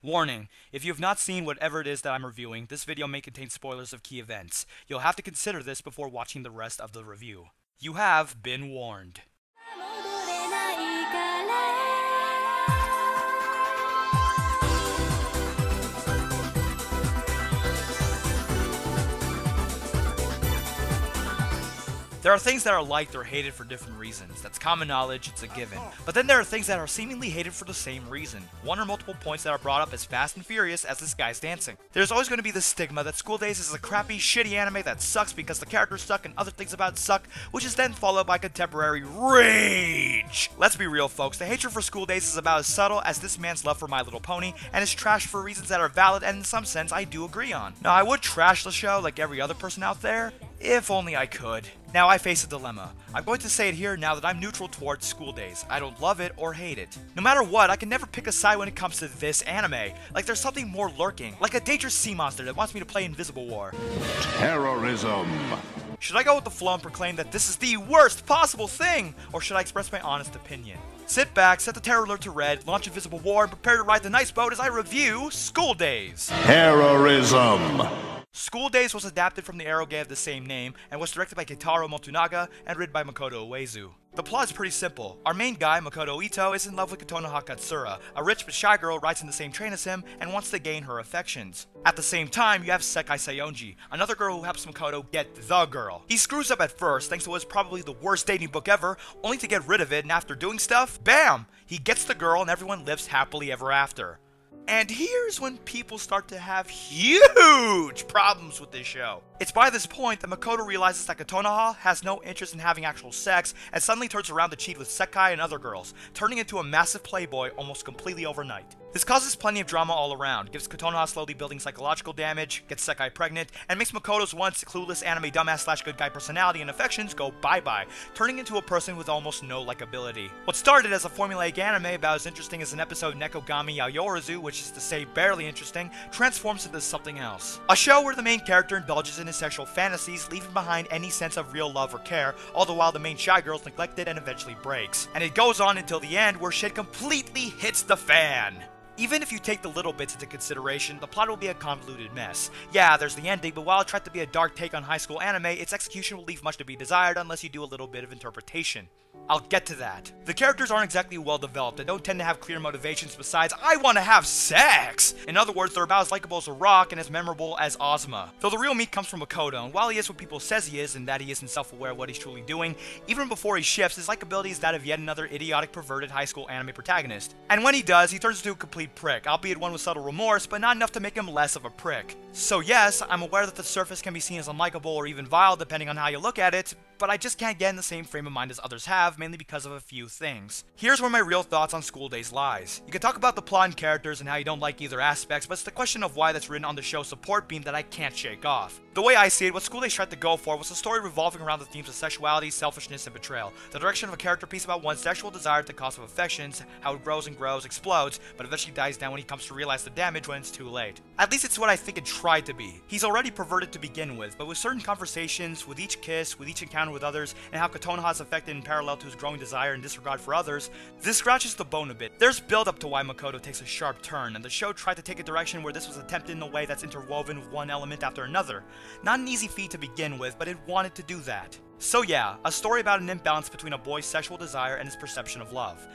Warning, if you have not seen whatever it is that I'm reviewing, this video may contain spoilers of key events. You'll have to consider this before watching the rest of the review. You have been warned. There are things that are liked or hated for different reasons. That's common knowledge, it's a given. But then there are things that are seemingly hated for the same reason. One or multiple points that are brought up as fast and furious as this guy's dancing. There's always going to be the stigma that School Days is a crappy, shitty anime that sucks because the characters suck and other things about it suck, which is then followed by contemporary rage. Let's be real, folks. The hatred for School Days is about as subtle as this man's love for My Little Pony, and is trash for reasons that are valid and in some sense I do agree on. Now, I would trash the show like every other person out there, if only I could. Now I face a dilemma. I'm going to say it here now that I'm neutral towards School Days. I don't love it or hate it. No matter what, I can never pick a side when it comes to this anime. Like there's something more lurking, like a dangerous sea monster that wants me to play Invisible War. Terrorism. Should I go with the flow and proclaim that this is the worst possible thing? Or should I express my honest opinion? Sit back, set the terror alert to red, launch Invisible War, and prepare to ride the nice boat as I review School Days. Terrorism. School Days was adapted from the eroge of the same name, and was directed by Keitaro Motonaga and written by Makoto Uezu. The plot is pretty simple. Our main guy, Makoto Ito, is in love with Kotonoha Katsura, a rich but shy girl who rides in the same train as him and wants to gain her affections. At the same time, you have Sekai Sayonji, another girl who helps Makoto get the girl. He screws up at first thanks to what is probably the worst dating book ever, only to get rid of it, and after doing stuff, BAM! He gets the girl and everyone lives happily ever after. And here's when people start to have huge problems with this show. It's by this point that Makoto realizes that Kotonoha has no interest in having actual sex and suddenly turns around to cheat with Sekai and other girls, turning into a massive playboy almost completely overnight. This causes plenty of drama all around, gives Kotonoha slowly building psychological damage, gets Sekai pregnant, and makes Makoto's once clueless anime dumbass slash good guy personality and affections go bye-bye, turning into a person with almost no likability. What started as a formulaic anime about as interesting as an episode of Nekogami Yaoyorozu, which is to say barely interesting, transforms into something else. A show where the main character indulges in his sexual fantasies, leaving behind any sense of real love or care, all the while the main shy girl is neglected and eventually breaks. And it goes on until the end where shit completely hits the fan. Even if you take the little bits into consideration, the plot will be a convoluted mess. Yeah, there's the ending, but while it tried to be a dark take on high school anime, its execution will leave much to be desired unless you do a little bit of interpretation. I'll get to that. The characters aren't exactly well developed and don't tend to have clear motivations besides, I want to have sex! In other words, they're about as likable as a rock and as memorable as Ozma. Though the real meat comes from Makoto, and while he is what people says he is, and that he isn't self-aware of what he's truly doing, even before he shifts, his likability is that of yet another idiotic, perverted high school anime protagonist. And when he does, he turns into a complete prick, albeit one with subtle remorse, but not enough to make him less of a prick. So yes, I'm aware that the surface can be seen as unlikable or even vile depending on how you look at it, but I just can't get in the same frame of mind as others have, mainly because of a few things. Here's where my real thoughts on School Days lies. You can talk about the plot and characters and how you don't like either aspects, but it's the question of why that's written on the show's support beam that I can't shake off. The way I see it, what School Days tried to go for was a story revolving around the themes of sexuality, selfishness, and betrayal. The direction of a character piece about one's sexual desire at the cost of affections, how it grows and grows, explodes, but eventually dies down when he comes to realize the damage when it's too late. At least it's what I think it tried to be. He's already perverted to begin with, but with certain conversations, with each kiss, with each encounter with others, and how Kotonoha is affected in parallel to his growing desire and disregard for others, this scratches the bone a bit. There's build up to why Makoto takes a sharp turn, and the show tried to take a direction where this was attempted in a way that's interwoven with one element after another. Not an easy feat to begin with, but it wanted to do that. So yeah, a story about an imbalance between a boy's sexual desire and his perception of love.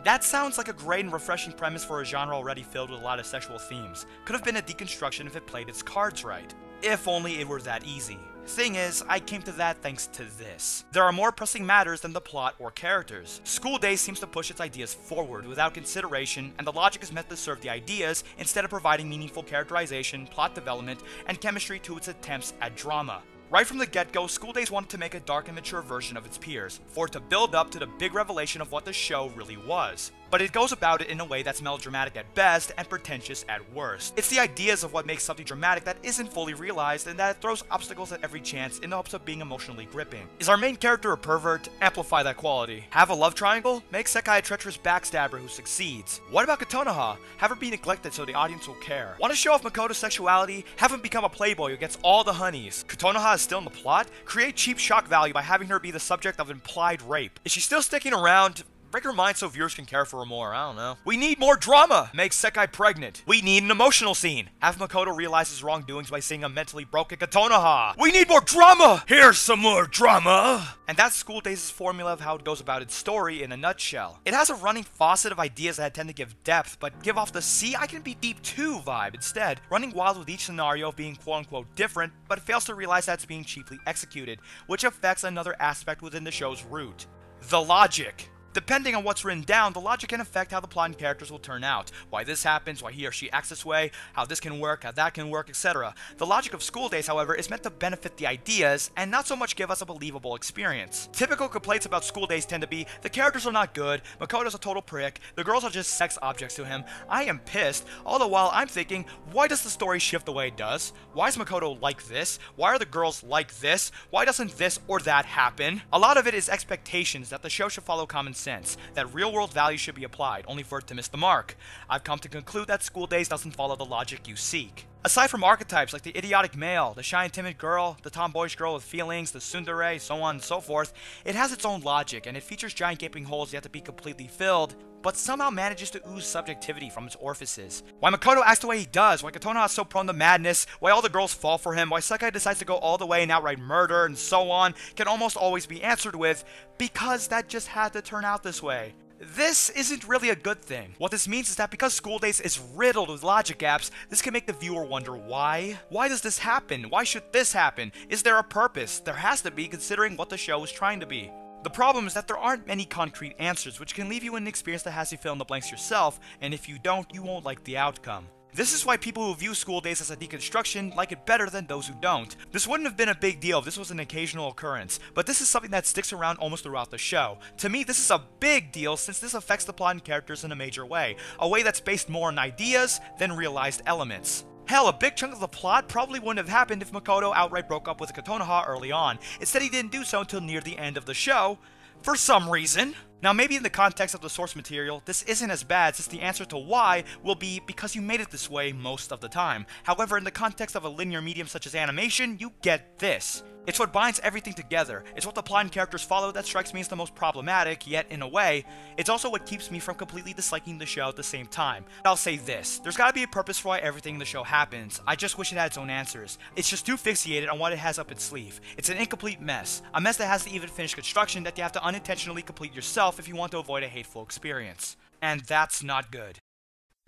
That sounds like a great and refreshing premise for a genre already filled with a lot of sexual themes. Could have been a deconstruction if it played its cards right. If only it were that easy. Thing is, I came to that thanks to this. There are more pressing matters than the plot or characters. School Days seems to push its ideas forward without consideration, and the logic is meant to serve the ideas instead of providing meaningful characterization, plot development, and chemistry to its attempts at drama. Right from the get-go, School Days wanted to make a dark and mature version of its peers, for it to build up to the big revelation of what the show really was. But it goes about it in a way that's melodramatic at best and pretentious at worst. It's the ideas of what makes something dramatic that isn't fully realized and that it throws obstacles at every chance in the hopes of being emotionally gripping. Is our main character a pervert? Amplify that quality. Have a love triangle? Make Sekai a treacherous backstabber who succeeds. What about Kotonoha? Have her be neglected so the audience will care. Want to show off Makoto's sexuality? Have him become a playboy who gets all the honeys. Kotonoha is still in the plot? Create cheap shock value by having her be the subject of implied rape. Is she still sticking around? Break her mind so viewers can care for her more, I don't know. We need more drama! Make Sekai pregnant. We need an emotional scene. Have Makoto realize his wrongdoings by seeing a mentally broken Kotonoha. We need more drama! Here's some more drama! And that's School Days' formula of how it goes about its story in a nutshell. It has a running faucet of ideas that tend to give depth, but give off the "see, I can be deep too" vibe instead, running wild with each scenario being quote-unquote different, but fails to realize that it's being cheaply executed, which affects another aspect within the show's root. The logic. Depending on what's written down, the logic can affect how the plot and characters will turn out. Why this happens, why he or she acts this way, how this can work, how that can work, etc. The logic of School Days, however, is meant to benefit the ideas, and not so much give us a believable experience. Typical complaints about School Days tend to be, the characters are not good, Makoto's a total prick, the girls are just sex objects to him, I am pissed, all the while I'm thinking, why does the story shift the way it does? Why is Makoto like this? Why are the girls like this? Why doesn't this or that happen? A lot of it is expectations that the show should follow common sense, that real-world values should be applied, only for it to miss the mark. I've come to conclude that School Days doesn't follow the logic you seek. Aside from archetypes like the idiotic male, the shy and timid girl, the tomboyish girl with feelings, the tsundere, so on and so forth, it has its own logic, and it features giant gaping holes yet to be completely filled, but somehow manages to ooze subjectivity from its orifices. Why Makoto acts the way he does, why Kotonoha is so prone to madness, why all the girls fall for him, why Sekai decides to go all the way and outright murder, and so on, can almost always be answered with, because that just had to turn out this way. This isn't really a good thing. What this means is that because School Days is riddled with logic gaps, this can make the viewer wonder why? Why does this happen? Why should this happen? Is there a purpose? There has to be, considering what the show is trying to be. The problem is that there aren't many concrete answers, which can leave you in an experience that has you fill in the blanks yourself, and if you don't, you won't like the outcome. This is why people who view School Days as a deconstruction like it better than those who don't. This wouldn't have been a big deal if this was an occasional occurrence, but this is something that sticks around almost throughout the show. To me, this is a big deal since this affects the plot and characters in a major way, a way that's based more on ideas than realized elements. Hell, a big chunk of the plot probably wouldn't have happened if Makoto outright broke up with Kotonoha early on. Instead, he didn't do so until near the end of the show, for some reason. Now maybe in the context of the source material, this isn't as bad since the answer to why will be because you made it this way most of the time. However, in the context of a linear medium such as animation, you get this. It's what binds everything together. It's what the plot and characters follow that strikes me as the most problematic, yet in a way, it's also what keeps me from completely disliking the show at the same time. I'll say this, there's gotta be a purpose for why everything in the show happens. I just wish it had its own answers. It's just too fixated on what it has up its sleeve. It's an incomplete mess. A mess that has the even finished construction that you have to unintentionally complete yourself if you want to avoid a hateful experience. And that's not good.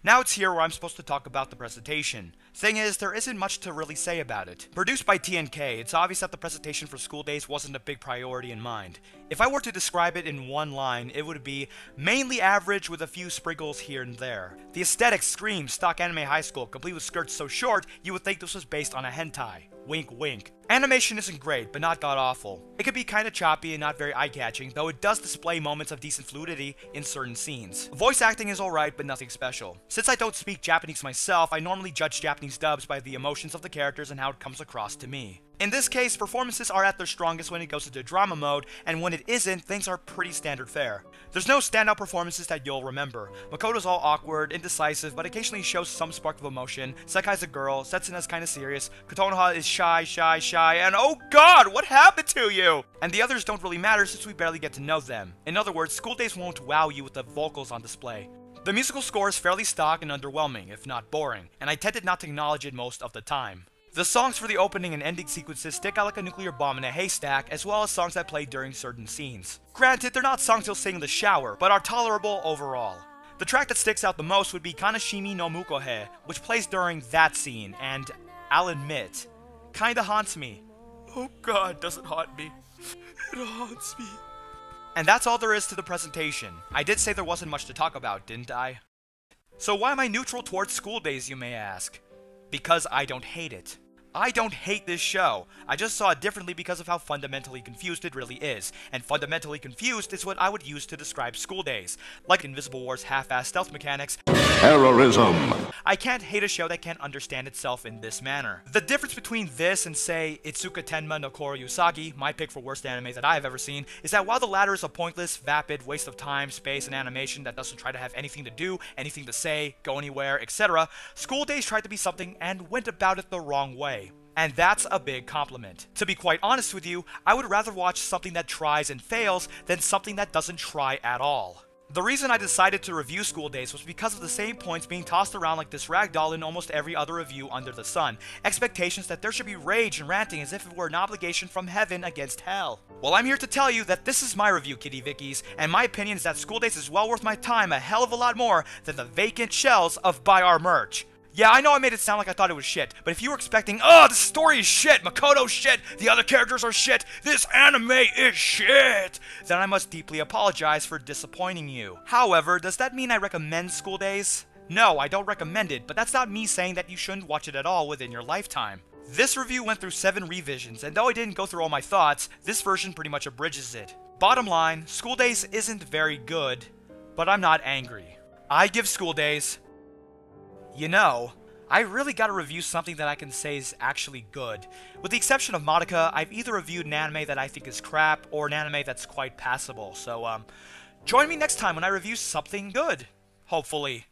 Now it's here where I'm supposed to talk about the presentation. Thing is, there isn't much to really say about it. Produced by TNK, it's obvious that the presentation for School Days wasn't a big priority in mind. If I were to describe it in one line, it would be mainly average with a few sprinkles here and there. The aesthetic screams stock anime high school, complete with skirts so short you would think this was based on a hentai. Wink wink. Animation isn't great, but not god-awful. It could be kinda choppy and not very eye-catching, though it does display moments of decent fluidity in certain scenes. Voice acting is alright, but nothing special. Since I don't speak Japanese myself, I normally judge Japanese dubs by the emotions of the characters and how it comes across to me. In this case, performances are at their strongest when it goes into drama mode, and when it isn't, things are pretty standard fare. There's no standout performances that you'll remember. Makoto's all awkward, indecisive, but occasionally shows some spark of emotion. Sekai's a girl, Setsuna's kinda serious, Kotonoha is shy, and oh god, what happened to you? And the others don't really matter since we barely get to know them. In other words, School Days won't wow you with the vocals on display. The musical score is fairly stock and underwhelming, if not boring, and I tended not to acknowledge it most of the time. The songs for the opening and ending sequences stick out like a nuclear bomb in a haystack, as well as songs that play during certain scenes. Granted, they're not songs you'll sing in the shower, but are tolerable overall. The track that sticks out the most would be Kanashimi no Mukohe, which plays during that scene, and I'll admit, kinda haunts me. Oh god, does it haunt me? It haunts me. And that's all there is to the presentation. I did say there wasn't much to talk about, didn't I? So why am I neutral towards School Days, you may ask? Because I don't hate it. I don't hate this show. I just saw it differently because of how fundamentally confused it really is. And fundamentally confused is what I would use to describe School Days. Like Invisible War's half-assed stealth mechanics, Terrorism. I can't hate a show that can't understand itself in this manner. The difference between this and, say, Itsuka Tenma no Koro Usagi, my pick for worst anime that I have ever seen, is that while the latter is a pointless, vapid waste of time, space, and animation that doesn't try to have anything to do, anything to say, go anywhere, etc., School Days tried to be something and went about it the wrong way. And that's a big compliment. To be quite honest with you, I would rather watch something that tries and fails than something that doesn't try at all. The reason I decided to review School Days was because of the same points being tossed around like this ragdoll in almost every other review under the sun. Expectations that there should be rage and ranting as if it were an obligation from heaven against hell. Well, I'm here to tell you that this is my review, Kitty Vickies, and my opinion is that School Days is well worth my time a hell of a lot more than the vacant shells of Buy Our Merch. Yeah, I know I made it sound like I thought it was shit, but if you were expecting, oh, the story is shit, Makoto's shit, the other characters are shit, this anime is shit, then I must deeply apologize for disappointing you. However, does that mean I recommend School Days? No, I don't recommend it, but that's not me saying that you shouldn't watch it at all within your lifetime. This review went through 7 revisions, and though I didn't go through all my thoughts, this version pretty much abridges it. Bottom line, School Days isn't very good, but I'm not angry. I give School Days... You know, I really gotta review something that I can say is actually good. With the exception of Madoka, I've either reviewed an anime that I think is crap, or an anime that's quite passable, so, join me next time when I review something good. Hopefully.